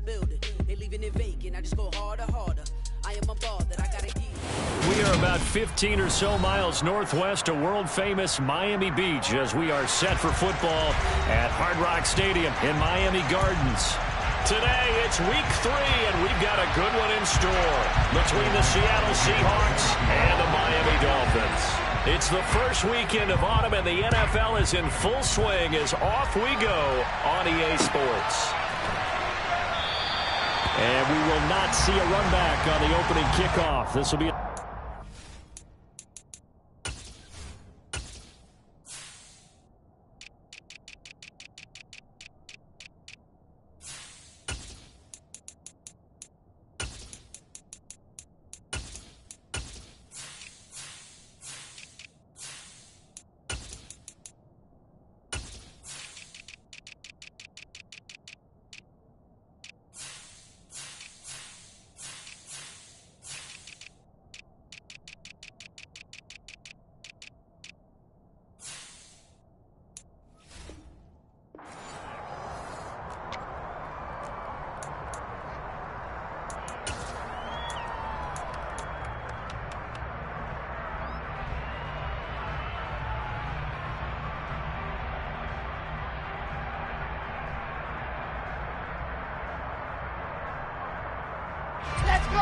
building. They leaving it vacant. I just go harder. I am a ball that I gotta keep. We are about 15 or so miles northwest of world-famous Miami Beach as we are set for football at Hard Rock Stadium in Miami Gardens. Today, it's week 3, and we've got a good one in store between the Seattle Seahawks and the Miami Dolphins. It's the first weekend of autumn, and the NFL is in full swing as off we go on EA Sports. And we will not see a run back on the opening kickoff. This will be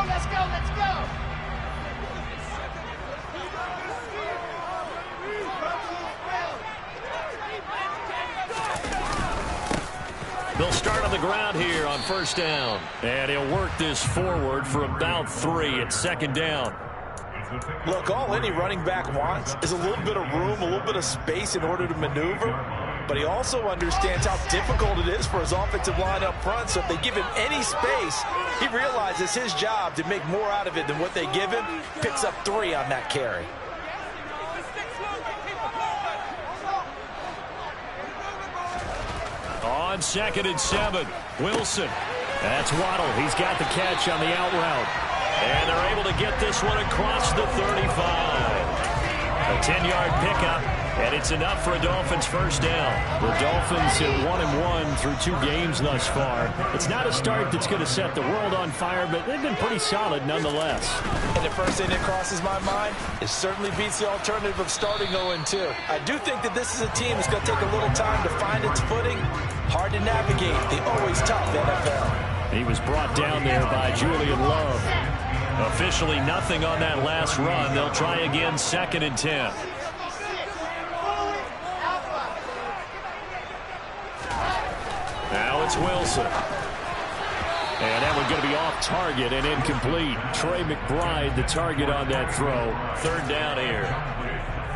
Let's go! They'll start on the ground here on first down. And he'll work this forward for about 3 at second down. Look, all any running back wants is a little bit of room, a little bit of space in order to maneuver. But he also understands how difficult it is for his offensive line up front. So if they give him any space, he realizes his job to make more out of it than what they give him. Picks up 3 on that carry. On 2nd and 7, Wilson. That's Waddle. He's got the catch on the out route. And they're able to get this one across the 35. A 10-yard pickup, and it's enough for a Dolphins first down. The Dolphins at 1-1 through 2 games thus far. It's not a start that's going to set the world on fire, but they've been pretty solid nonetheless. And the first thing that crosses my mind, it certainly beats the alternative of starting 0-2. I do think that this is a team that's going to take a little time to find its footing. Hard to navigate the always tough NFL. He was brought down there by Julian Love. Officially nothing on that last run. They'll try again 2nd and 10. Now it's Wilson. And that one's going to be off target and incomplete. Trey McBride, the target on that throw. 3rd down here.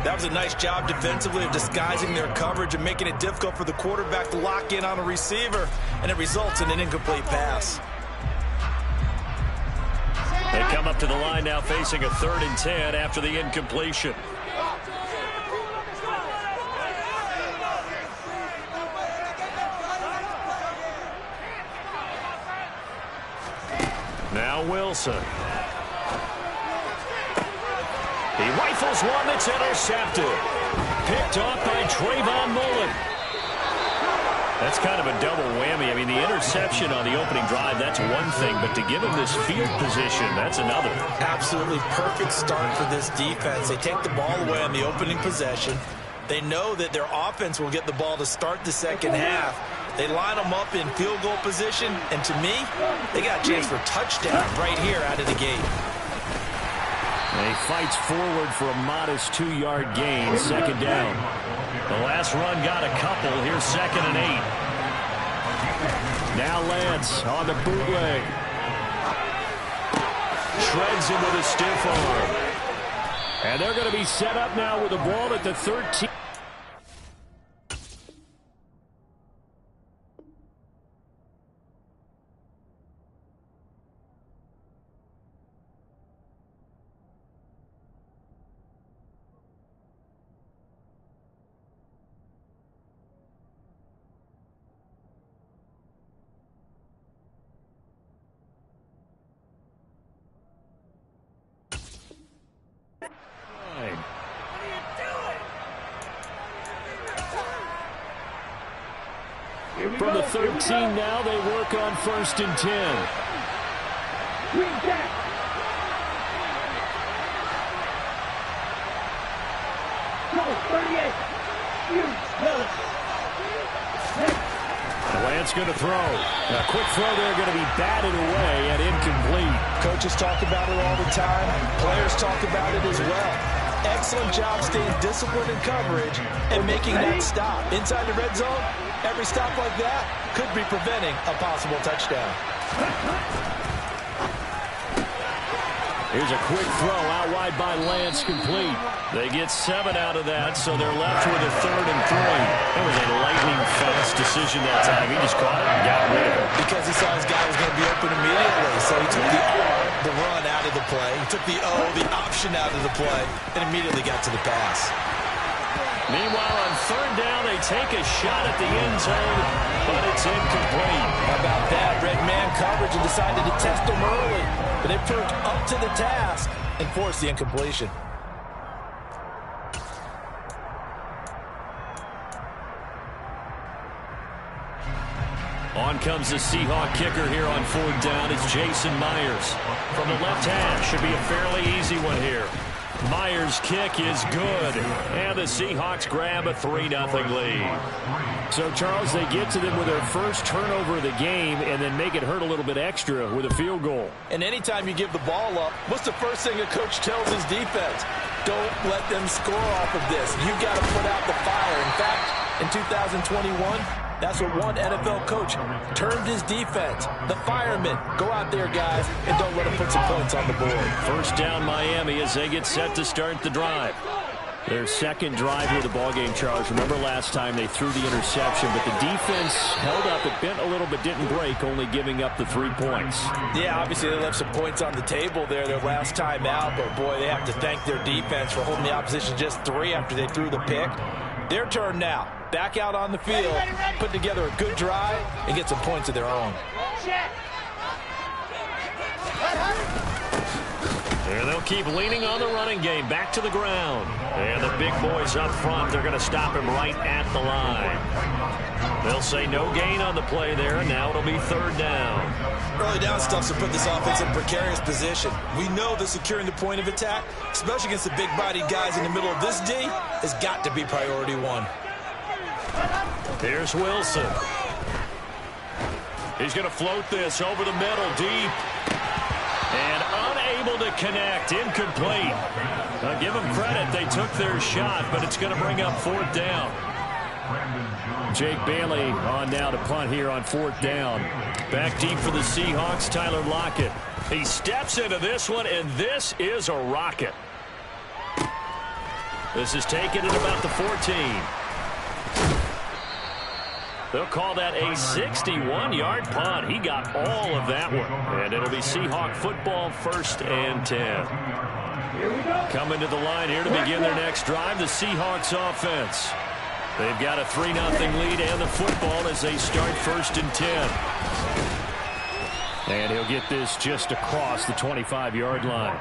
That was a nice job defensively of disguising their coverage and making it difficult for the quarterback to lock in on a receiver. And it results in an incomplete pass. They come up to the line now facing a 3rd and 10 after the incompletion. Now Wilson. He rifles one that's intercepted. Picked off by Trayvon Mullen. That's kind of a double whammy. I mean, the interception on the opening drive, that's one thing, but to give him this field position, that's another. Absolutely perfect start for this defense. They take the ball away on the opening possession. They know that their offense will get the ball to start the second half. They line them up in field goal position, and to me, they got a chance for a touchdown right here out of the gate. And he fights forward for a modest 2-yard gain, 2nd down. The last run got a couple. Here's 2nd and 8. Now Lance on the bootleg. Shreds him with a stiff arm. And they're going to be set up now with the ball at the 13. From the 13 now, they work on 1st and 10. Lance going to throw. A quick throw there going to be batted away and incomplete. Coaches talk about it all the time. Players talk about it as well. Excellent job staying disciplined in coverage and making that stop. Inside the red zone, every stop like that could be preventing a possible touchdown. Here's a quick throw out wide by Lance, complete. They get 7 out of that, so they're left with a 3rd and 3. It was a lightning-fast decision that time. He just caught it and got rid of it. Because he saw his guy was going to be open immediately, so he took the R, the run, out of the play. He took the O, the option, out of the play, and immediately got to the pass. Meanwhile, on 3rd down, they take a shot at the end zone, but it's incomplete. How about that? Red man coverage and decided to test them early. But they proved up to the task and forced the incompletion. On comes the Seahawk kicker here on 4th down. It's Jason Myers. From the left hash, should be a fairly easy one here. Myers' kick is good, and the Seahawks grab a 3-0 lead. So, Charles, they get to them with their first turnover of the game and then make it hurt a little bit extra with a field goal. And anytime you give the ball up, what's the first thing a coach tells his defense? Don't let them score off of this. You've got to put out the fire. In fact, in 2021, that's what one NFL coach termed his defense. The firemen. Go out there, guys, and don't let them put some points on the board. 1st down Miami as they get set to start the drive. Their 2nd drive of the ballgame, Charles. Remember last time they threw the interception, but the defense held up. It bent a little but didn't break, only giving up the 3 points. Yeah, obviously they left some points on the table there their last time out, but boy, they have to thank their defense for holding the opposition just 3 after they threw the pick. Their turn now. Back out on the field, put together a good drive, and get some points of their own. And they'll keep leaning on the running game. Back to the ground. And the big boys up front, they're going to stop him right at the line. They'll say no gain on the play there, and now it'll be 3rd down. Early down stuffs will put this offense in precarious position. We know that securing the point of attack, especially against the big-bodied guys in the middle of this D, has got to be priority 1. Here's Wilson. He's going to float this over the middle, deep. And unable to connect, incomplete. Now give them credit, they took their shot, but it's going to bring up 4th down. Jake Bailey on now to punt here on 4th down. Back deep for the Seahawks, Tyler Lockett. He steps into this one, and this is a rocket. This is taken at about the 14. They'll call that a 61-yard punt. He got all of that one. And it'll be Seahawk football, 1st and 10. Coming to the line here to begin their next drive, the Seahawks offense. They've got a 3-0 lead and the football as they start 1st and 10. And he'll get this just across the 25-yard line.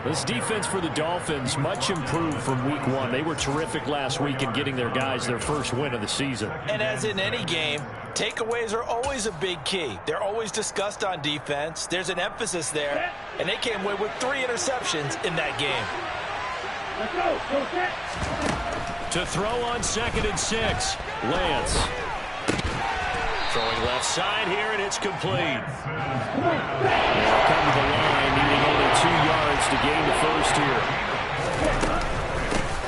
This defense for the Dolphins much improved from week 1. They were terrific last week in getting their guys their first win of the season. And as in any game, takeaways are always a big key. They're always discussed on defense. There's an emphasis there, and they came away with 3 interceptions in that game. Let's go. Go set. To throw on 2nd and 6, Lance. Throwing left side here, and it's complete. They'll come to the line, needing only 2 yards to gain the first here.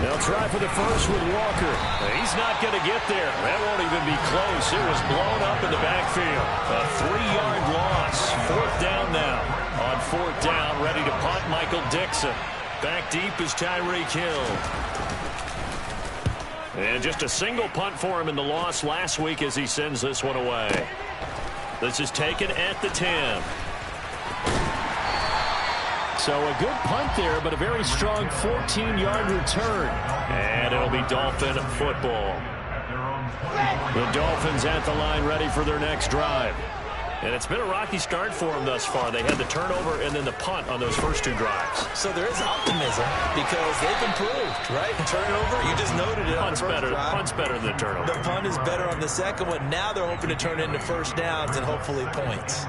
They'll try for the first with Walker. He's not going to get there. That won't even be close. It was blown up in the backfield. A 3-yard loss. 4th down now. On 4th down, ready to punt, Michael Dixon. Back deep is Tyreek Hill. And just a single punt for him in the loss last week as he sends this one away. This is taken at the 10. So a good punt there, but a very strong 14-yard return. And it'll be Dolphin football. The Dolphins at the line ready for their next drive. And it's been a rocky start for them thus far. They had the turnover and then the punt on those first 2 drives. So there is optimism because they've improved, right? Turnover, you just noted it. Punt's better than the turnover. The punt is better on the second one. Now they're hoping to turn it into first downs and hopefully points.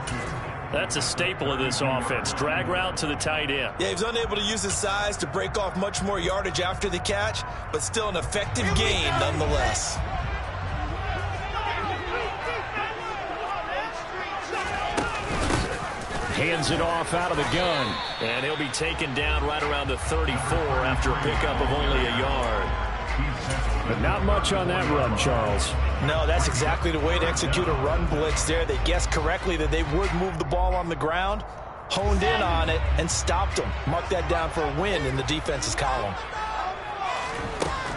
That's a staple of this offense. Drag route to the tight end. Yeah, he was unable to use his size to break off much more yardage after the catch, but still an effective gain nonetheless. Hands it off out of the gun. And he'll be taken down right around the 34 after a pickup of only a yard. But not much on that run, Charles. No, that's exactly the way to execute a run blitz there. They guessed correctly that they would move the ball on the ground, honed in on it, and stopped them. Mark that down for a win in the defense's column.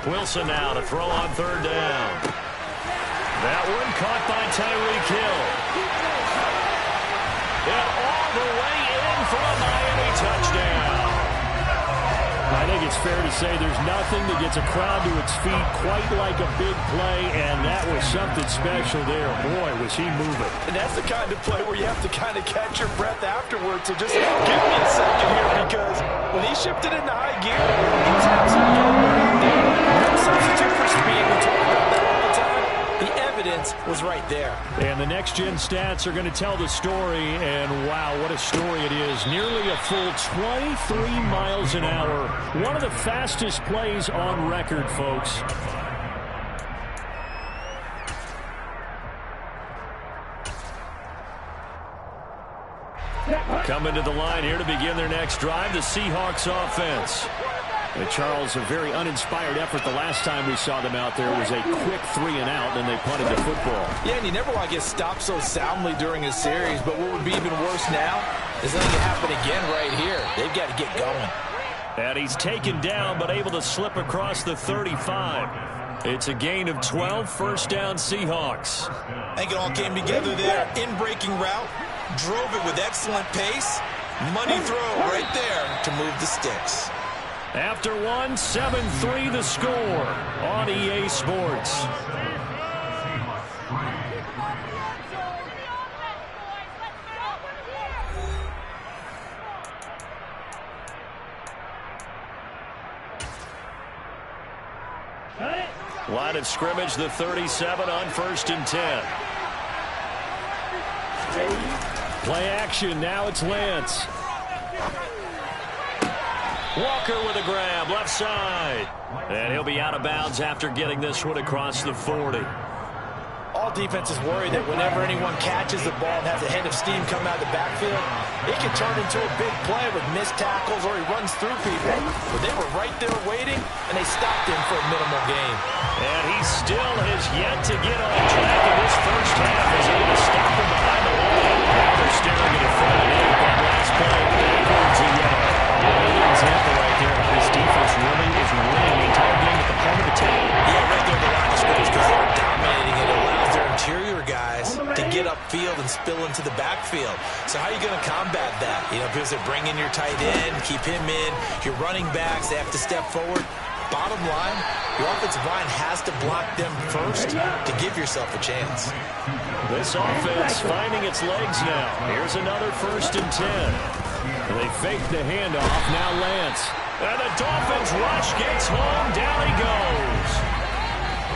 Wilson now to throw on 3rd down. That one caught by Tyreek Hill. And all the way in for a Miami touchdown. I think it's fair to say there's nothing that gets a crowd to its feet quite like a big play, and that was something special there. Boy, was he moving. And that's the kind of play where you have to kind of catch your breath afterwards. So just give me a second here, because when he shifted into high gear, he was absolutely there. No substitute for speed. We talk about that all the time. The evidence was right there. And the next-gen stats are going to tell the story, and wow, what a story it is. Nearly a full 23 miles an hour. One of the fastest plays on record, folks. Coming to the line here to begin their next drive, the Seahawks offense. And Charles, a very uninspired effort the last time we saw them out there was a quick 3-and-out, and they punted the football. Yeah, and you never want to get stopped so soundly during a series, but what would be even worse now is letting it happen again right here. They've got to get going. And he's taken down, but able to slip across the 35. It's a gain of 12, first down Seahawks. I think it all came together there. In-breaking route, drove it with excellent pace. Money throw right there to move the sticks. After 7-3 the score on EA Sports. Line of scrimmage, the 37 on 1st and 10. Play action, now it's Lance. Walker with a grab, left side. And he'll be out of bounds after getting this one across the 40. All defenses worry that whenever anyone catches the ball and has a head of steam coming out of the backfield, it can turn into a big play with missed tackles or he runs through people. But they were right there waiting, and they stopped him for a minimal gain. And he still has yet to get on track in this first half as able to stop him behind the line. Now they're staring at a 3rd-and-8. That last play, backwards a yard. Another example right there how this defense really is winning the entire game at the point of attack. Yeah, right there at the line of scrimmage because they're dominating it. It allows their interior guys to get upfield and spill into the backfield. So how are you going to combat that? You know, because they're bringing your tight end, keep him in. Your running backs, they have to step forward. Bottom line, your offensive line has to block them first to give yourself a chance. This offense finding its legs now. Here's another 1st and 10. They fake the handoff. Now Lance. And the Dolphins rush gets home. Down he goes.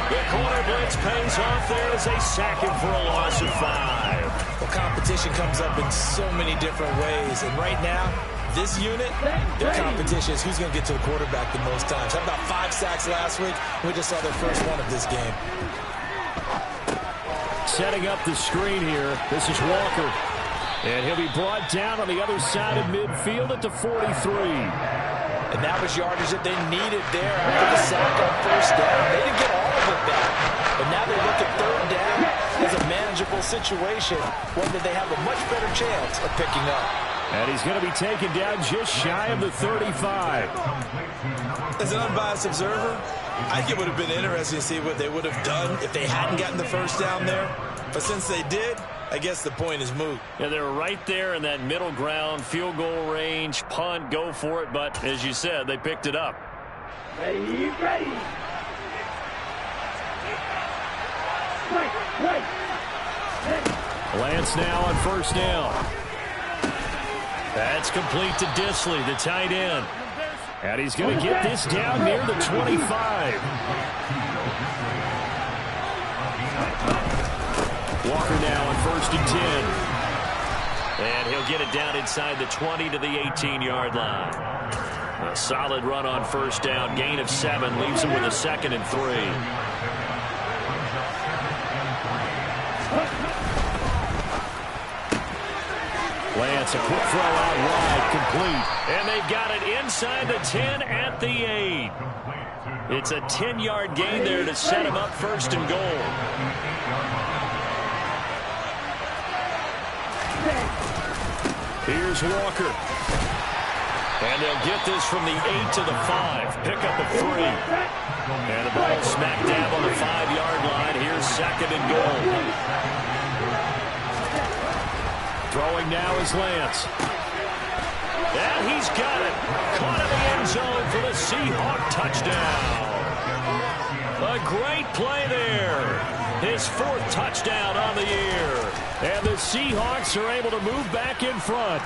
The corner blitz pays off there as they sack him for a loss of 5. Well, competition comes up in so many different ways. And right now, this unit, their competition is who's going to get to the quarterback the most times. How about 5 sacks last week? We just saw their first one of this game. Setting up the screen here. This is Walker. And he'll be brought down on the other side of midfield at the 43. And that was yardage that they needed there after the sack on 1st down. They didn't get all of it back. But now they look at 3rd down as a manageable situation, one that they have a much better chance of picking up. And he's going to be taken down just shy of the 35. As an unbiased observer, I think it would have been interesting to see what they would have done if they hadn't gotten the 1st down there. But since they did, I guess the point is moot. Yeah, they were right there in that middle ground, field goal range, punt, go for it. But as you said, they picked it up. Ready. Right. Lance now on first down. That's complete to Disley, the tight end. And he's going to get this down near the 25. Walker now on first and 10. And he'll get it down inside the 20 to the 18-yard line. A solid run on first down. Gain of 7 leaves him with a 2nd and 3. Lance, a quick throw out wide, complete. And they've got it inside the 10 at the 8. It's a 10-yard gain there to set him up first and goal. Here's Walker. And they'll get this from the 8 to the 5. Pick up a 3. And the ball smack dab on the 5-yard line. Here's 2nd and goal. Throwing now is Lance. And he's got it. Caught in the end zone for the Seahawk touchdown. A great play there. His 4th touchdown on the year. And the Seahawks are able to move back in front.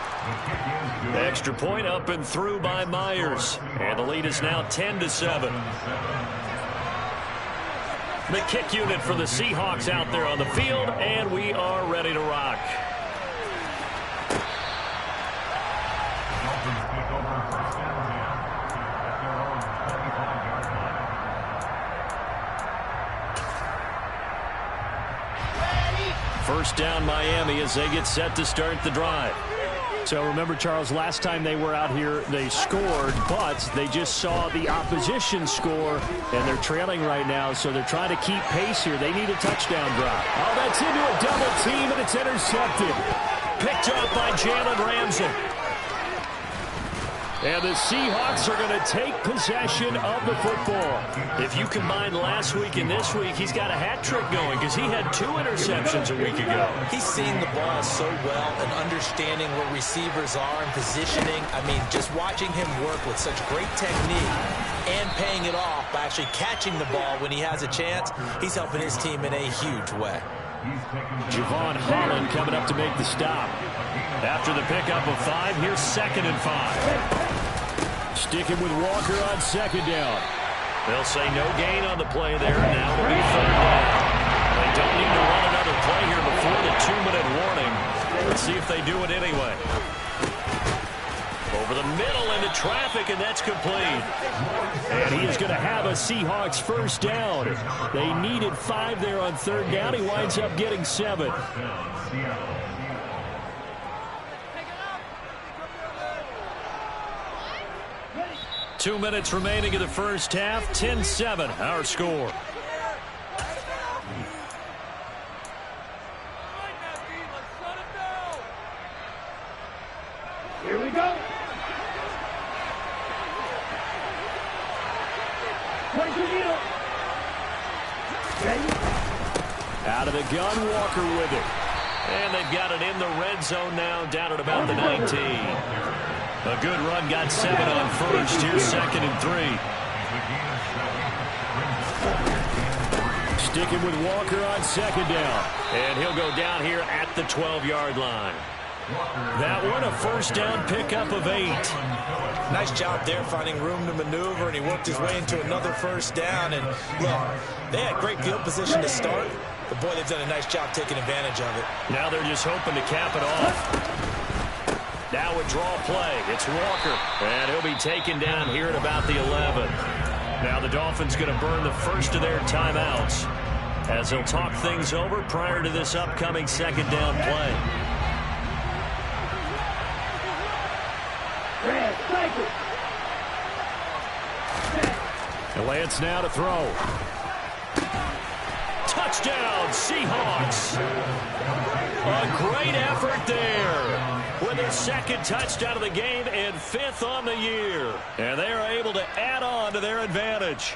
Extra point up and through by Myers. And the lead is now 10-7. The kick unit for the Seahawks out there on the field, and we are ready to rock. First down Miami as they get set to start the drive. So remember, Charles, last time they were out here, they scored, but they just saw the opposition score, and they're trailing right now, so they're trying to keep pace here. They need a touchdown drive. Oh, that's into a double team, and it's intercepted. Picked up by Jalen Ramsey. And the Seahawks are going to take possession of the football. If you combine last week and this week, he's got a hat trick going because he had 2 interceptions a week ago. He's seeing the ball so well and understanding where receivers are and positioning. I mean, just watching him work with such great technique and paying it off by actually catching the ball when he has a chance, he's helping his team in a huge way. Javon Holland coming up to make the stop. After the pickup of 5, here's 2nd and 5. Sticking with Walker on 2nd down. They'll say no gain on the play there. Now it'll be 3rd down. They don't need to run another play here before the 2-minute warning. Let's see if they do it anyway. Over the middle into traffic, and that's complete. And he is going to have a Seahawks first down. They needed 5 there on 3rd down. He winds up getting 7. 2 minutes remaining in the first half. 10-7, our score. Here we go. 22 needle. Ready? Out of the gun, Walker with it. And they've got it in the red zone now, down at about the 19. A good run, got 7 on first. Here's 2nd and 3. Sticking with Walker on 2nd down. And he'll go down here at the 12-yard line. That one, a first down pickup of 8. Nice job there finding room to maneuver, and he worked his way into another first down. And look, they had great field position to start, but boy, they've done a nice job taking advantage of it. Now they're just hoping to cap it off. Now a draw play. It's Walker, and he'll be taken down here at about the 11. Now the Dolphins going to burn the first of their timeouts as they'll talk things over prior to this upcoming 2nd down play. And Lance now to throw. Touchdown, Seahawks. A great effort there with their 2nd touchdown of the game and 5th on the year. And they are able to add on to their advantage.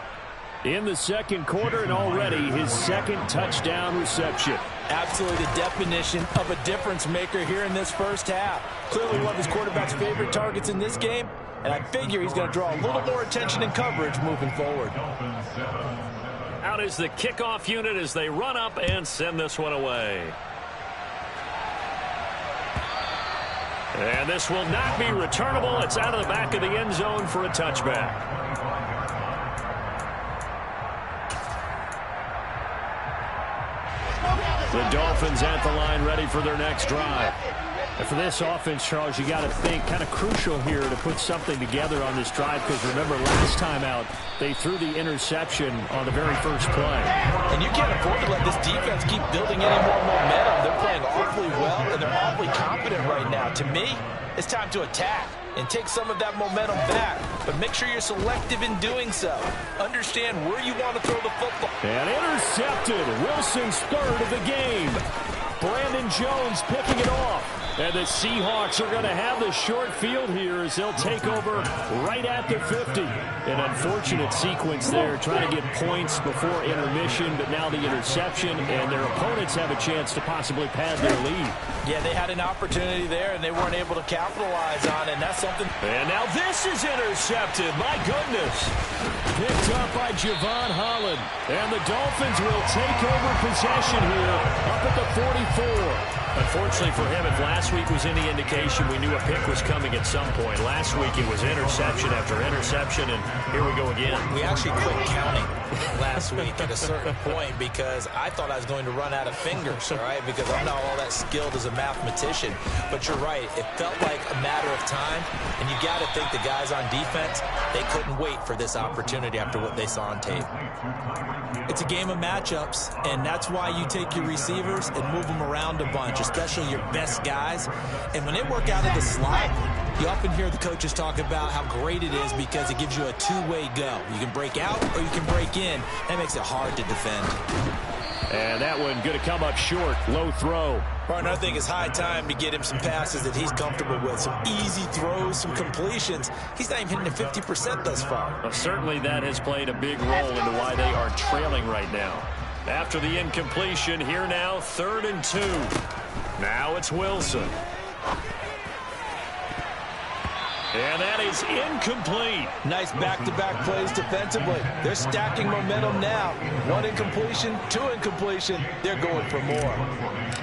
In the 2nd quarter, and already his 2nd touchdown reception. Absolutely the definition of a difference maker here in this first half. Clearly one of his quarterback's favorite targets in this game, and I figure he's going to draw a little more attention and coverage moving forward. Out is the kickoff unit as they run up and send this one away. And this will not be returnable. It's out of the back of the end zone for a touchback. The Dolphins at the line, ready for their next drive. And for this offense, Charles, you got to think kind of crucial here to put something together on this drive, because remember last time out they threw the interception on the very first play. And you can't afford to let this defense keep building any more momentum. They're playing awfully well, and they're awfully confident right now. To me, it's time to attack and take some of that momentum back. But make sure you're selective in doing so. Understand where you want to throw the football. And intercepted. Wilson's third of the game. Brandon Jones picking it off. And the Seahawks are going to have the short field here as they'll take over right at the 50. An unfortunate sequence there, trying to get points before intermission, but now the interception, and their opponents have a chance to possibly pad their lead. Yeah, they had an opportunity there, and they weren't able to capitalize on it, and that's something. And now this is intercepted. My goodness. Picked up by Javon Holland. And the Dolphins will take over possession here up at the 44. Unfortunately for him, if last week was any indication, we knew a pick was coming at some point. Last week it was interception after interception, and here we go again. We actually quit counting last week at a certain point because I thought I was going to run out of fingers, all right, because I'm not all that skilled as a mathematician. But you're right. It felt like a matter of time, and you got to think the guys on defense, they couldn't wait for this opportunity after what they saw on tape. It's a game of matchups, and that's why you take your receivers and move them around a bunch, especially your best guys. And when they work out of the slot, you often hear the coaches talk about how great it is because it gives you a two-way go. You can break out or you can break in. That makes it hard to defend. And that one going to come up short. Low throw. Partner, I think it's high time to get him some passes that he's comfortable with. Some easy throws, some completions. He's not even hitting the 50% thus far. Well, certainly that has played a big role into why they are trailing right now. After the incompletion, here now, 3rd and 2. Now it's Wilson. And that is incomplete. Nice back-to-back plays defensively. They're stacking momentum now. 1 incompletion, 2 incompletion. They're going for more.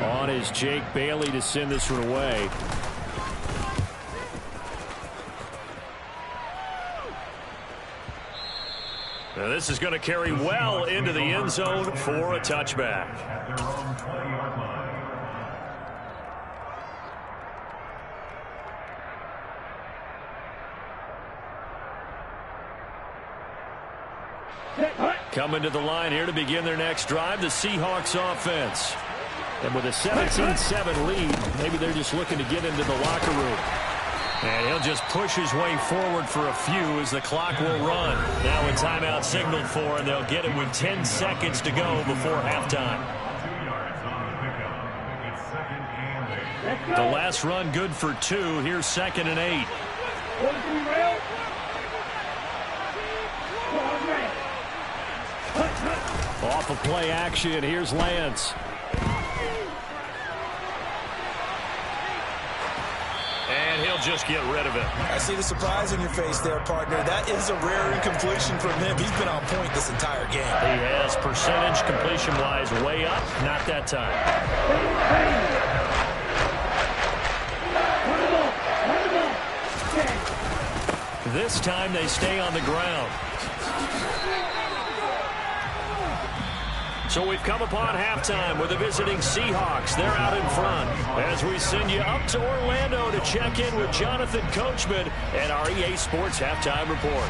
On is Jake Bailey to send this one away. Now this is going to carry well into the end zone for a touchback. Coming to the line here to begin their next drive, the Seahawks offense. And with a 17-7 lead, maybe they're just looking to get into the locker room. And he'll just push his way forward for a few as the clock will run. Now a timeout signaled for, and they'll get it with 10 seconds to go before halftime. The last run good for 2. Here's 2nd and 8. Off of play action, here's Lance. And he'll just get rid of it. I see the surprise in your face there, partner. That is a rare incompletion from him. He's been on point this entire game. He has percentage completion-wise way up. Not that time. This time they stay on the ground. So we've come upon halftime with the visiting Seahawks. They're out in front as we send you up to Orlando to check in with Jonathan Coachman and our EA Sports Halftime Report.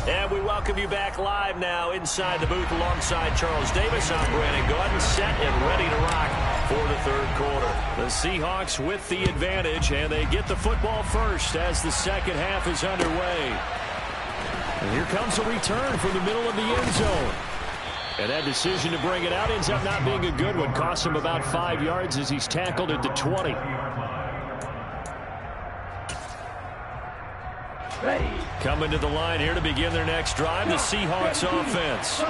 And we welcome you back live now inside the booth alongside Charles Davis. I'm Brandon Gaudin, set and ready to rock for the 3rd quarter. The Seahawks with the advantage, and they get the football first as the second half is underway. And here comes a return from the middle of the end zone. And that decision to bring it out ends up not being a good one. Costs him about 5 yards as he's tackled at the 20. Ready. Coming to the line here to begin their next drive, the Seahawks offense.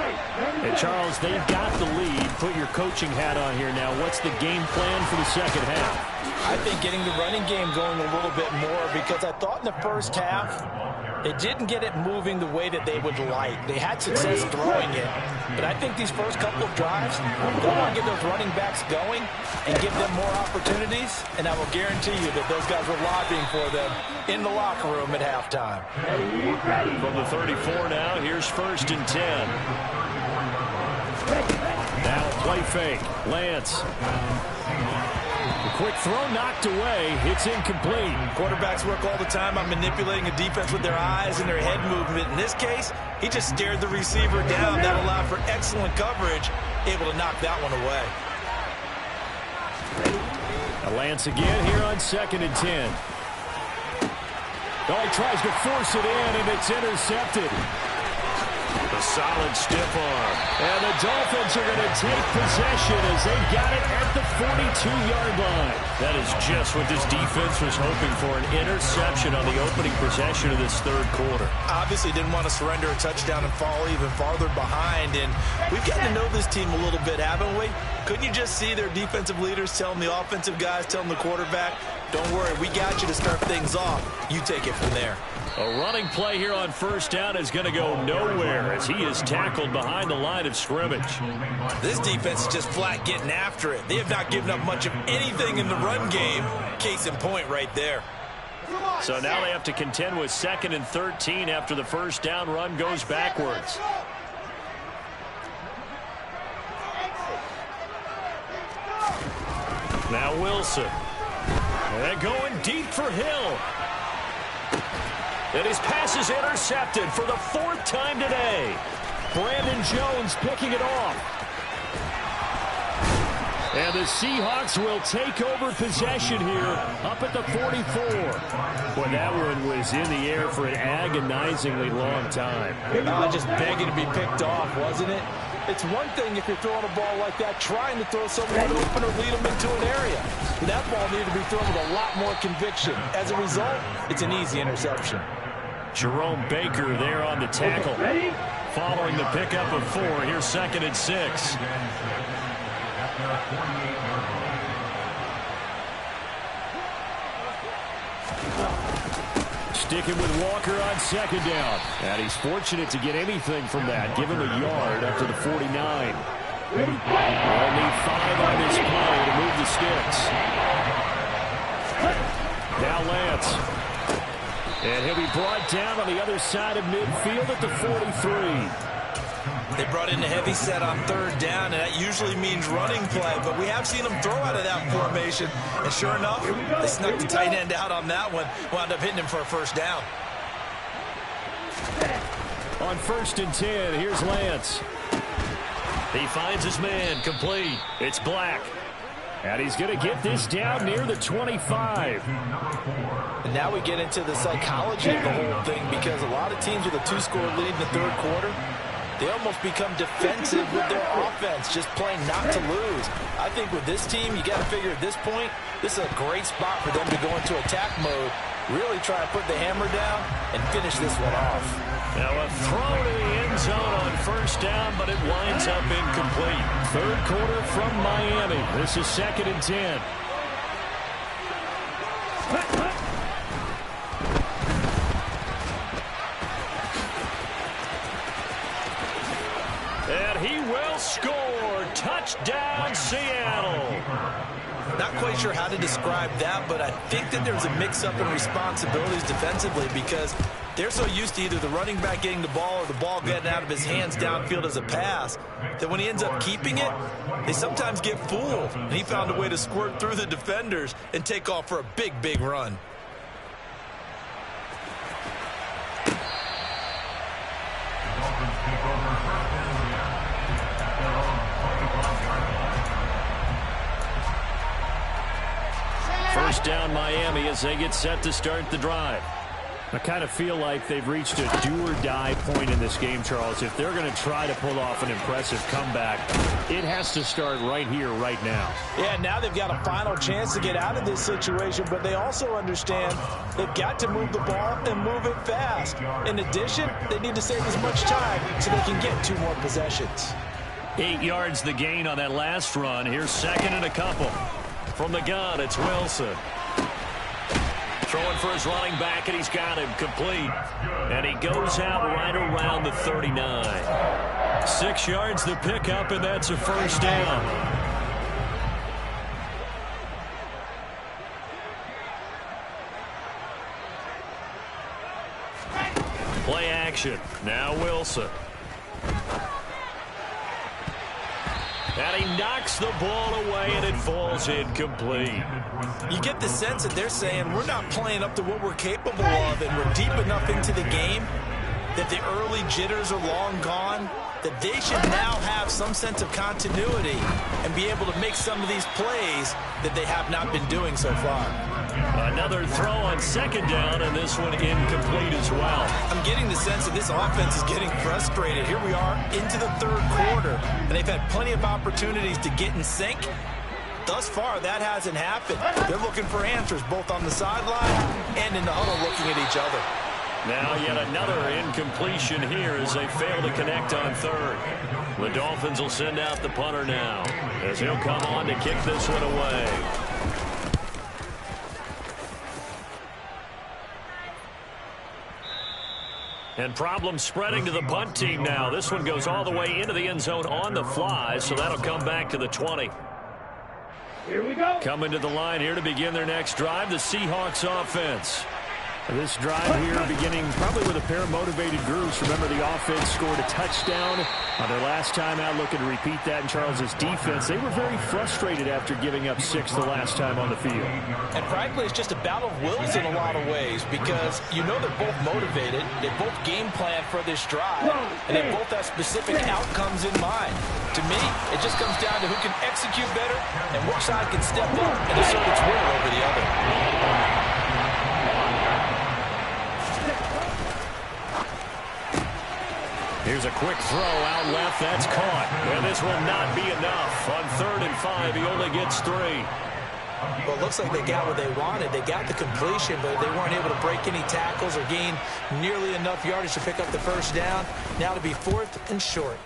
And Charles, they've got the lead. Put your coaching hat on here now. What's the game plan for the second half? I think getting the running game going a little bit more, because I thought in the first half it didn't get it moving the way that they would like. They had success throwing it, but I think these first couple of drives, they want to get those running backs going and give them more opportunities, and I will guarantee you that those guys were lobbying for them in the locker room at halftime. From the 34 now, here's 1st and 10. Now play fake. Lance. The quick throw knocked away. It's incomplete. Quarterbacks work all the time on manipulating a defense with their eyes and their head movement. In this case, he just stared the receiver down. That allowed for excellent coverage, able to knock that one away. Lance again here on 2nd and 10. Oh, he tries to force it in, and it's intercepted. A solid stiff arm. And the Dolphins are going to take possession as they got it at the 42-yard line. That is just what this defense was hoping for, an interception on the opening possession of this third quarter. Obviously didn't want to surrender a touchdown and fall even farther behind. And we've gotten to know this team a little bit, haven't we? Couldn't you just see their defensive leaders telling the offensive guys, telling the quarterback, don't worry, we got you to start things off. You take it from there. A running play here on 1st down is going to go nowhere as he is tackled behind the line of scrimmage. This defense is just flat getting after it. They have not given up much of anything in the run game. Case in point right there. So now they have to contend with 2nd and 13 after the 1st down run goes backwards. Now Wilson. And going deep for Hill. And his pass is intercepted for the 4th time today. Brandon Jones picking it off. And the Seahawks will take over possession here up at the 44. Boy, that one was in the air for an agonizingly long time. Just begging to be picked off, wasn't it? It's one thing if you're throwing a ball like that, trying to throw someone open or lead them into an area. That ball needed to be thrown with a lot more conviction. As a result, it's an easy interception. Jerome Baker there on the tackle. Following the pickup of 4, here's 2nd and 6. Sticking with Walker on 2nd down. And he's fortunate to get anything from that. Give him a yard up to the 49. They'll need 5 on this play to move the sticks. Now Lance. And he'll be brought down on the other side of midfield at the 43. They brought in a heavy set on 3rd down, and that usually means running play, but we have seen them throw out of that formation, and sure enough, they snuck the tight end out on that one, wound up hitting him for a 1st down. On 1st and 10, here's Lance. He finds his man, complete. It's Black. And he's going to get this down near the 25. And now we get into the psychology of the whole thing, because a lot of teams with a 2-score lead in the 3rd quarter, they almost become defensive with their offense, just playing not to lose. I think with this team, you got to figure at this point, this is a great spot for them to go into attack mode, really try to put the hammer down and finish this one off. Now a throw to the end zone on 1st down, but it winds up incomplete. 3rd quarter from Miami. This is 2nd and 10. And he will score. Touchdown, Seattle. Not quite sure how to describe that, but I think that there's a mix-up in responsibilities defensively, because they're so used to either the running back getting the ball or the ball getting out of his hands downfield as a pass that when he ends up keeping it, they sometimes get fooled. And he found a way to squirt through the defenders and take off for a big, big run. First down Miami as they get set to start the drive. I kind of feel like they've reached a do-or-die point in this game, Charles. If they're going to try to pull off an impressive comeback, it has to start right here, right now. Yeah, now they've got a final chance to get out of this situation, but they also understand they've got to move the ball and move it fast. In addition, they need to save as much time so they can get 2 more possessions. 8 yards the gain on that last run. Here's second and a couple. From the gun, it's Wilson. Throwing for his running back, and he's got him complete. And he goes out right around the 39. 6 yards the pickup, and that's a first down. Play action. Now Wilson. And he knocks the ball away, and it falls incomplete. You get the sense that they're saying we're not playing up to what we're capable of, and we're deep enough into the game that the early jitters are long gone, that they should now have some sense of continuity and be able to make some of these plays that they have not been doing so far. Another throw on second down, and this one incomplete as well. I'm getting the sense that this offense is getting frustrated. Here we are into the 3rd quarter, and they've had plenty of opportunities to get in sync. Thus far, that hasn't happened. They're looking for answers both on the sideline and in the huddle looking at each other. Now yet another incompletion here as they fail to connect on 3rd. The Dolphins will send out the punter now as he'll come on to kick this one away. And problems spreading to the punt team now. This one goes all the way into the end zone on the fly, so that'll come back to the 20. Here we go. Coming to the line here to begin their next drive, the Seahawks offense. This drive here beginning probably with a pair of motivated groups. Remember, the offense scored a touchdown on their last time out. Looking to repeat that in Charles's defense. They were very frustrated after giving up 6 the last time on the field. And frankly, it's just a battle of wills in a lot of ways because you know they're both motivated. They both game plan for this drive, and they both have specific outcomes in mind. To me, it just comes down to who can execute better and which side can step up and assert its will over the other. Here's a quick throw out left. That's caught. And this will not be enough. On 3rd and 5, he only gets 3. Well, it looks like they got what they wanted. They got the completion, but they weren't able to break any tackles or gain nearly enough yardage to pick up the first down. Now to be 4th and short.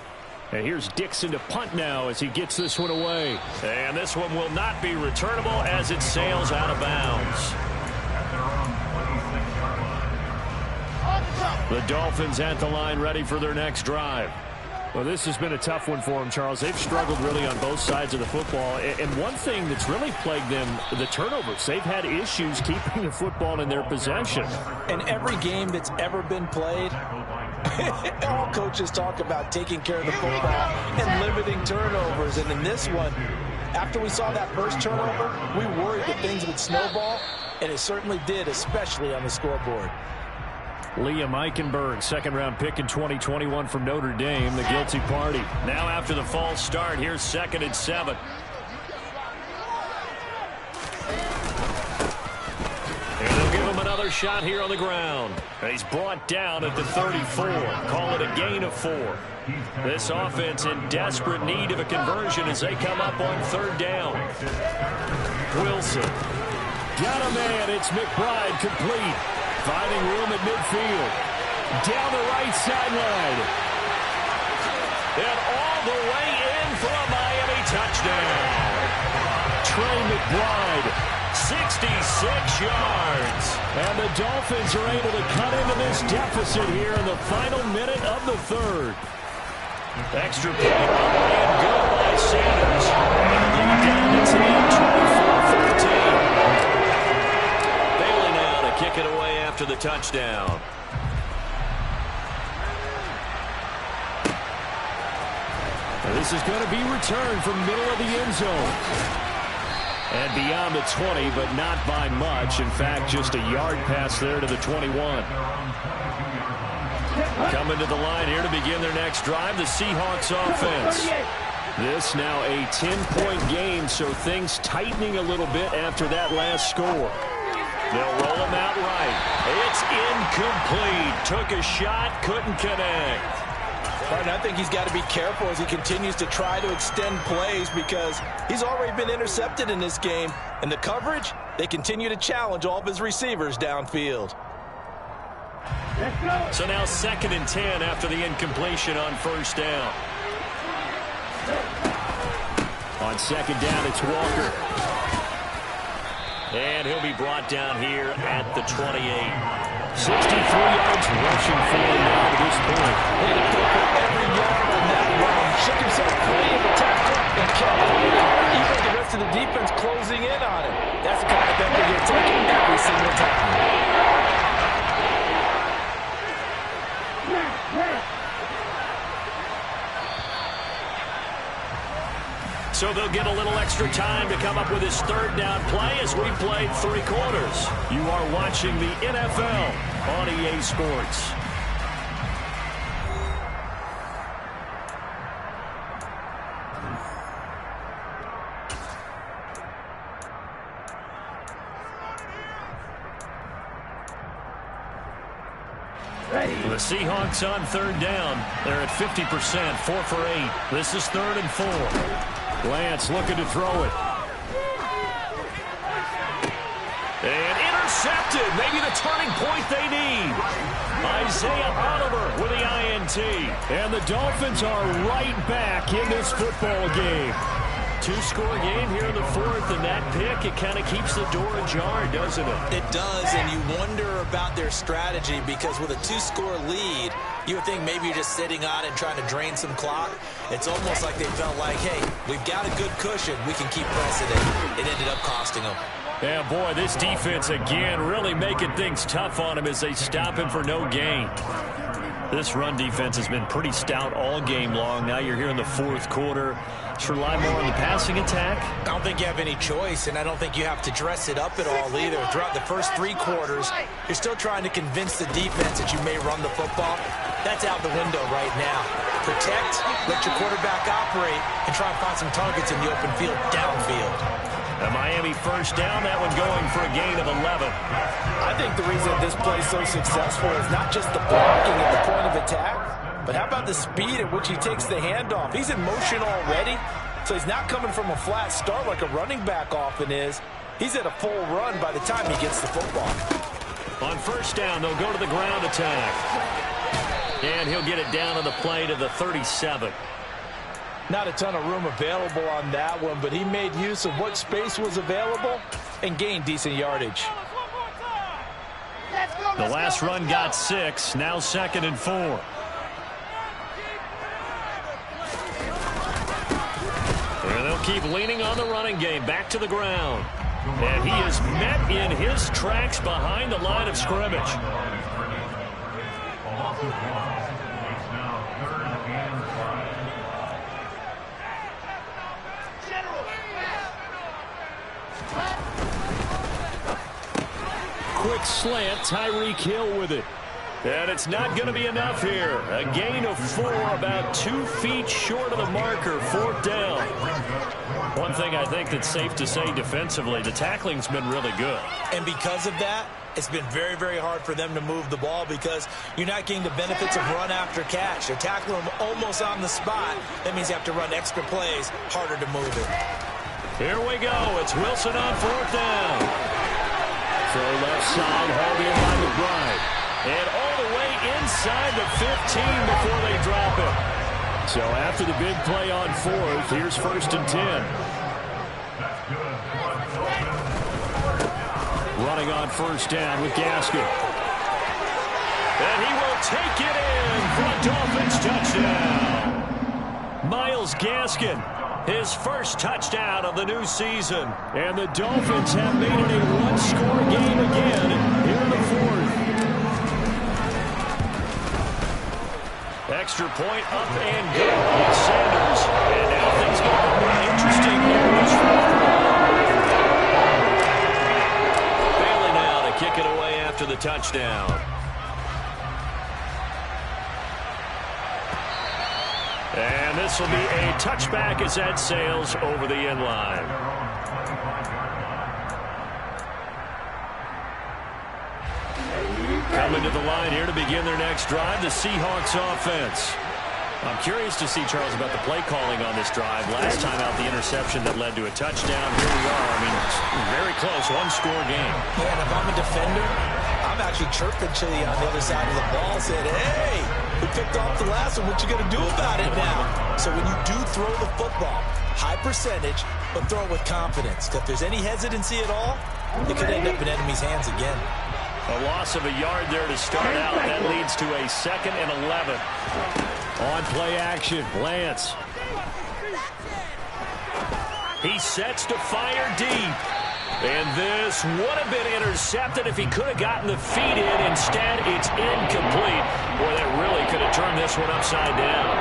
And here's Dixon to punt now as he gets this one away. And this one will not be returnable as it sails out of bounds. The Dolphins at the line ready for their next drive. Well, this has been a tough one for them, Charles. They've struggled really on both sides of the football. And one thing that's really plagued them, the turnovers. They've had issues keeping the football in their possession. In every game that's ever been played, all coaches talk about taking care of the football and limiting turnovers. And in this one, after we saw that first turnover, we worried that things would snowball, and it certainly did, especially on the scoreboard. Liam Eichenberg, 2nd-round pick in 2021 from Notre Dame, the guilty party. Now after the false start, here's 2nd and 7. And they'll give him another shot here on the ground. He's brought down at the 34. Call it a gain of 4. This offense in desperate need of a conversion as they come up on 3rd down. Wilson. Got a man. It's McBride complete. Finding room at midfield. Down the right sideline. And all the way in for a Miami touchdown. Trey McBride, 66 yards. And the Dolphins are able to cut into this deficit here in the final minute of the 3rd. Extra point and good by Sanders. And lead down to 24-14. Kick it away after the touchdown. And this is going to be returned from middle of the end zone. And beyond the 20, but not by much. In fact, just a yard pass there to the 21. Coming to the line here to begin their next drive, the Seahawks offense. This now a 10-point game, so things tightening a little bit after that last score. They'll roll him out right. It's incomplete. Took a shot, couldn't connect. I think he's got to be careful as he continues to try to extend plays because he's already been intercepted in this game. And the coverage, they continue to challenge all of his receivers downfield. So now 2nd and 10 after the incompletion on 1st down. On 2nd down, it's Walker. And he'll be brought down here at the 28. 63 yards rushing for him now to this point. Every yard on that run. Shook himself free of the tackle and kept moving. Even the rest of the defense closing in on him. That's the kind of thing that you're taking every single time. So they'll get a little extra time to come up with his 3rd down play as we played 3 quarters. You are watching the NFL on EA Sports. The Seahawks on 3rd down. They're at 50%, 4 for 8. This is 3rd and 4. Lance looking to throw it. And intercepted. Maybe the turning point they need. Isaiah Oliver with the INT. And the Dolphins are right back in this football game. 2-score game here in the 4th, and that pick, it kind of keeps the door ajar, doesn't it? It does, and you wonder about their strategy because with a 2-score lead, you would think maybe you're just sitting on it and trying to drain some clock. It's almost like they felt like, hey, we've got a good cushion. We can keep pressing it. It ended up costing them. Yeah, boy, this defense, again, really making things tough on him as they stop him for no gain. This run defense has been pretty stout all game long. Now you're here in the 4th quarter. Should rely more on the passing attack? I don't think you have any choice, and I don't think you have to dress it up at all either. Throughout the first 3 quarters, you're still trying to convince the defense that you may run the football. That's out the window right now. Protect, let your quarterback operate, and try and find some targets in the open field downfield. A Miami 1st down, that one going for a gain of 11. I think the reason this play is so successful is not just the blocking at the point of attack, but how about the speed at which he takes the handoff? He's in motion already, so he's not coming from a flat start like a running back often is. He's at a full run by the time he gets the football. On 1st down, they'll go to the ground attack. And he'll get it down on the play to the 37. Not a ton of room available on that one, but he made use of what space was available and gained decent yardage. The last run got 6, now 2nd and 4. And they'll keep leaning on the running game, back to the ground. And he is met in his tracks behind the line of scrimmage. Quick slant, Tyreek Hill with it. And it's not going to be enough here. A gain of 4, about 2 feet short of the marker, 4th down. One thing I think that's safe to say defensively, the tackling's been really good. And because of that, it's been very, very hard for them to move the ball because you're not getting the benefits of run after catch. They're tackling them almost on the spot. That means you have to run extra plays, harder to move it. Here we go. It's Wilson on 4th down. Throw left side, hauled in by McBride. And all the way inside the 15 before they drop it. So after the big play on 4th, here's 1st and 10. Running on 1st down with Gaskin. And he will take it in for a Dolphins touchdown. Myles Gaskin, his 1st touchdown of the new season. And the Dolphins have made it a 1-score game again here in the 4th. Extra point up and good with Sanders. And now things get more interesting here in this 4th quarter. Bailey now to kick it away after the touchdown. And this will be a touchback as that sails over the end line. Coming to the line here to begin their next drive, the Seahawks offense. I'm curious to see, Charles, about the play calling on this drive. Last time out, the interception that led to a touchdown. Here we are. I mean, very close, one-score game. Yeah, and if I'm a defender, I'm actually chirping to you on the other side of the ball, saying, hey, we picked off the last one. What you going to do about it now? So when you do throw the football, high percentage, but throw it with confidence. If there's any hesitancy at all, it could end up in enemy's hands again. A loss of a yard there to start out. That leads to a 2nd and 11. On play action, Lance. He sets to fire deep. And this would have been intercepted if he could have gotten the feet in. Instead, it's incomplete. Boy, that really could have turned this one upside down.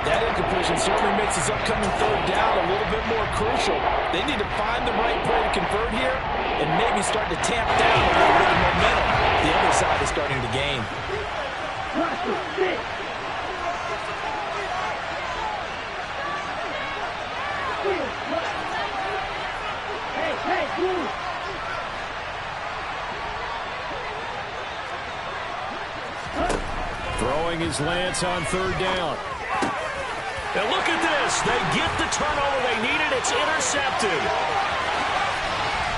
That incompletion certainly makes his upcoming 3rd down a little bit more crucial. They need to find the right play to convert here and maybe start to tamp down a little bit of momentum. The other side is starting to gain. Throwing his Lance on 3rd down. And look at this. They get the turnover they needed. It's intercepted.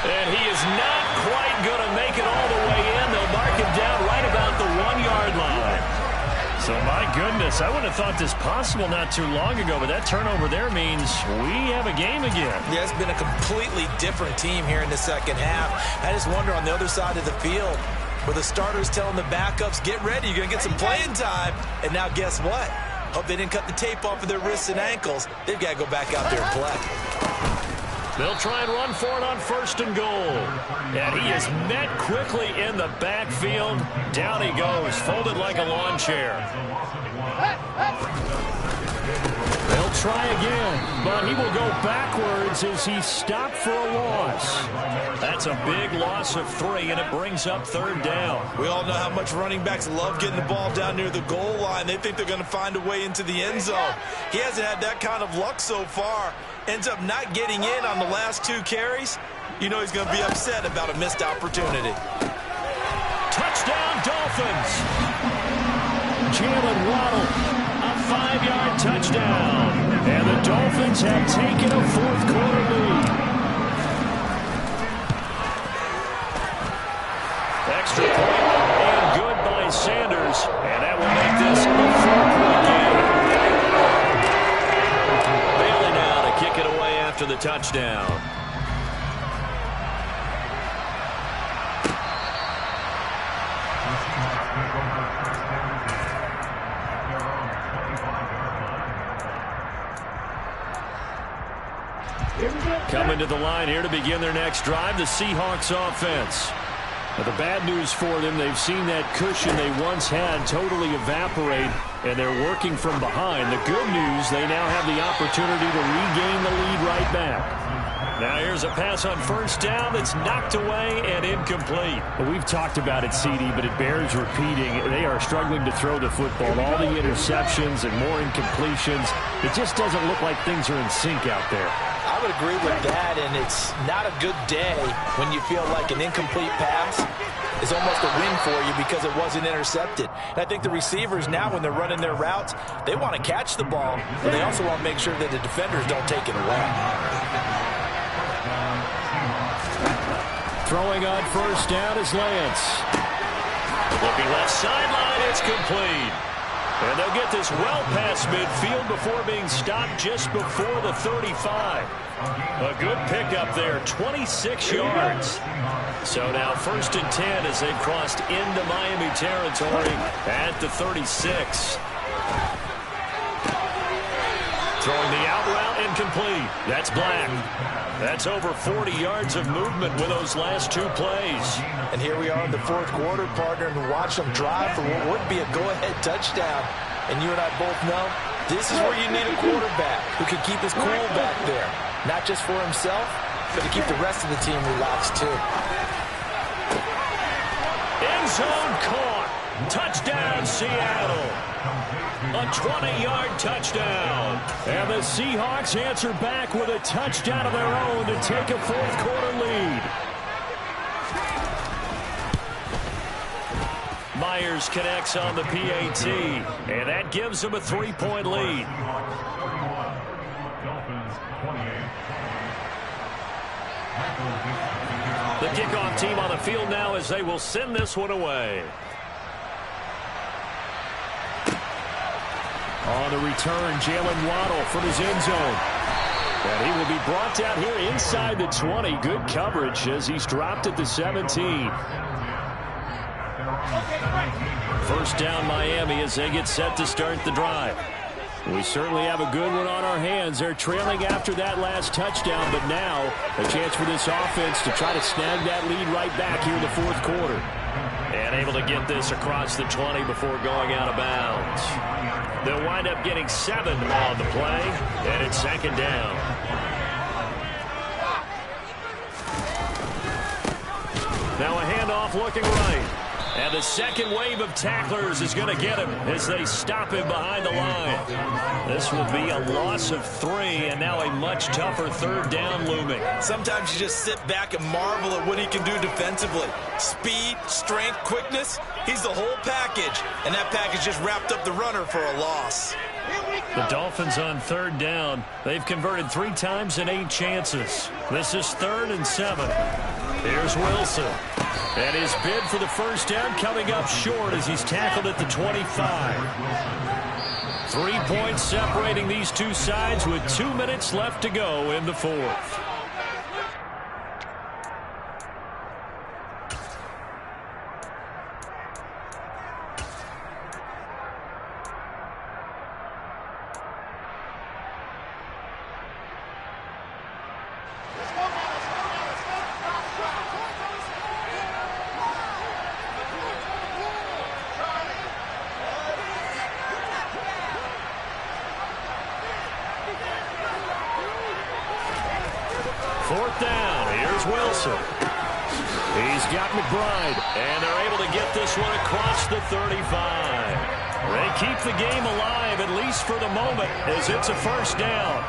And he is not quite going to make it all the way in. They'll mark him down right about the 1-yard line. So, my goodness, I wouldn't have thought this possible not too long ago, but that turnover there means we have a game again. Yeah, it's been a completely different team here in the 2nd half. I just wonder on the other side of the field, where the starters telling the backups, get ready, you're going to get some playing time. And now guess what? Hope they didn't cut the tape off of their wrists and ankles. They've got to go back out there and play. They'll try and run for it on 1st and goal. And he is met quickly in the backfield. Down he goes, folded like a lawn chair. They'll try again, but he will go backwards as he stopped for a loss. That's a big loss of 3, and it brings up 3rd down. We all know how much running backs love getting the ball down near the goal line. They think they're going to find a way into the end zone. He hasn't had that kind of luck so far. Ends up not getting in on the last 2 carries. You know he's going to be upset about a missed opportunity. Touchdown, Dolphins. Jalen Waddle, a 5-yard touchdown. And the Dolphins have taken a 4th quarter lead. Extra point and good by Sanders. And that will make this a 4-point game. Bailey now to kick it away after the touchdown. Coming to the line here to begin their next drive, the Seahawks offense. Now, the bad news for them, they've seen that cushion they once had totally evaporate, and they're working from behind. The good news, they now have the opportunity to regain the lead right back. Now here's a pass on 1st down that's knocked away and incomplete. Well, we've talked about it, CD, but it bears repeating. They are struggling to throw the football. All the interceptions and more incompletions. It just doesn't look like things are in sync out there. I would agree with that, and it's not a good day when you feel like an incomplete pass is almost a win for you because it wasn't intercepted. And I think the receivers now, when they're running their routes, they want to catch the ball, but they also want to make sure that the defenders don't take it away. Throwing on 1st down is Lance. Looking left sideline, it's complete. And they'll get this well past midfield before being stopped just before the 35. A good pickup there, 26 yards. So now 1st and 10 as they've crossed into Miami territory at the 36. Throwing the out route incomplete. That's Black. That's over 40 yards of movement with those last 2 plays. And here we are in the 4th quarter, partner, and watch them drive for what would be a go-ahead touchdown. And you and I both know this is where you need a quarterback who can keep his cool back there. Not just for himself, but to keep the rest of the team relaxed too. End zone caught. Touchdown, Seattle. A 20-yard touchdown. And the Seahawks answer back with a touchdown of their own to take a 4th quarter lead. Myers connects on the PAT, and that gives them a 3-point lead. The kickoff team on the field now as they will send this one away. On the return, Jalen Waddle from his end zone. And he will be brought down here inside the 20. Good coverage as he's dropped at the 17. First down Miami as they get set to start the drive. We certainly have a good one on our hands. They're trailing after that last touchdown, but now a chance for this offense to try to snag that lead right back here in the fourth quarter. And able to get this across the 20 before going out of bounds. They'll wind up getting 7 on the play, and it's second down. Now a handoff looking right. And the second wave of tacklers is going to get him as they stop him behind the line. This will be a loss of 3, and now a much tougher third down looming. Sometimes you just sit back and marvel at what he can do defensively. Speed, strength, quickness, he's the whole package. And that package just wrapped up the runner for a loss. The Dolphins on third down. They've converted 3 times in 8 chances. This is 3rd and 7. Here's Wilson. And his bid for the first down coming up short as he's tackled at the 25. 3 points separating these two sides with 2 minutes left to go in the fourth. Fourth down. Here's Wilson. He's got McBride, and they're able to get this one across the 35. They keep the game alive, at least for the moment, as it's a first down.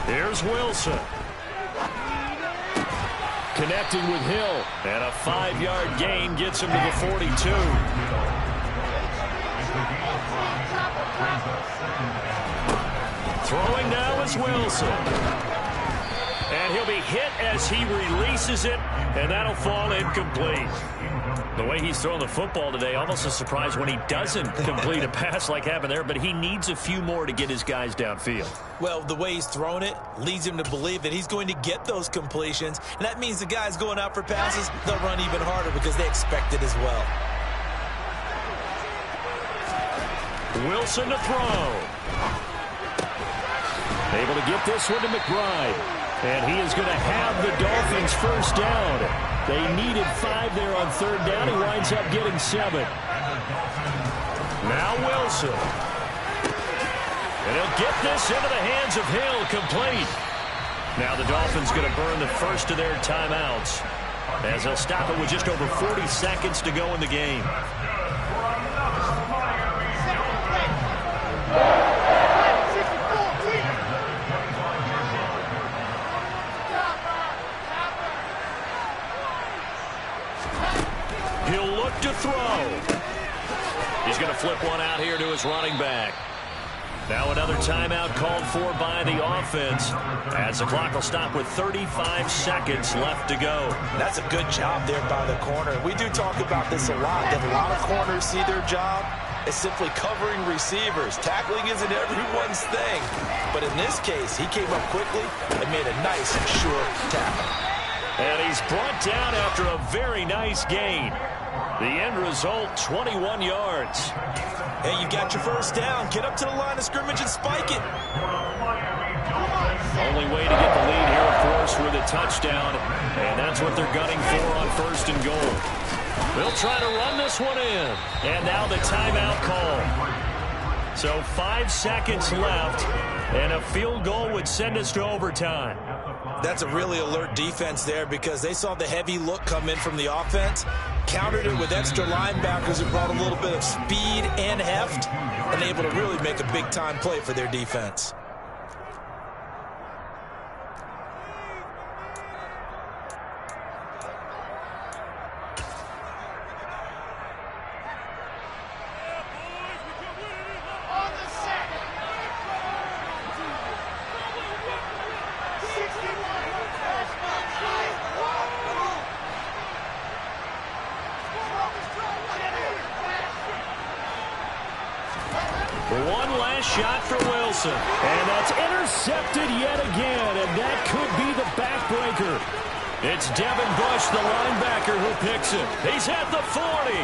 Here's Wilson. Connecting with Hill, and a 5-yard gain gets him to the 42. Throwing now is Wilson. And he'll be hit as he releases it, and that'll fall incomplete. The way he's throwing the football today, almost a surprise when he doesn't complete a pass like happened there, but he needs a few more to get his guys downfield. Well, the way he's thrown it leads him to believe that he's going to get those completions, and that means the guys going out for passes, they'll run even harder because they expect it as well. Wilson to throw. Able to get this one to McBride, and he is going to have the Dolphins first down. They needed 5 there on third down. He winds up getting 7. Now Wilson. And he'll get this into the hands of Hill, complete. Now the Dolphins going to burn the first of their timeouts as they'll stop it with just over 40 seconds to go in the game. He'll look to throw. He's going to flip one out here to his running back. Now another timeout called for by the offense as the clock will stop with 35 seconds left to go. That's a good job there by the corner. We do talk about this a lot, that a lot of corners see their job as simply covering receivers. Tackling isn't everyone's thing. But in this case, he came up quickly and made a nice, sure tackle. And he's brought down after a very nice gain. The end result, 21 yards. Hey, you got your first down. Get up to the line of scrimmage and spike it. Only way to get the lead here, of course, with a touchdown. And that's what they're gunning for on first and goal. They'll try to run this one in. And now the timeout call. So 5 seconds left, and a field goal would send us to overtime. That's a really alert defense there because they saw the heavy look come in from the offense, countered it with extra linebackers who brought a little bit of speed and heft, and able to really make a big-time play for their defense. pass, shot for Wilson. And that's intercepted yet again, and that could be the backbreaker. It's Devin Bush, the linebacker, who picks it. He's at the 40,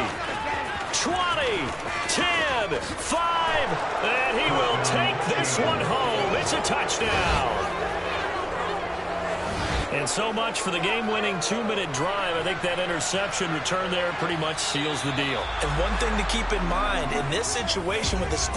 20, 10, 5, and he will take this one home. It's a touchdown. And so much for the game-winning 2-minute drive. I think that interception return there pretty much seals the deal. And one thing to keep in mind, in this situation with the score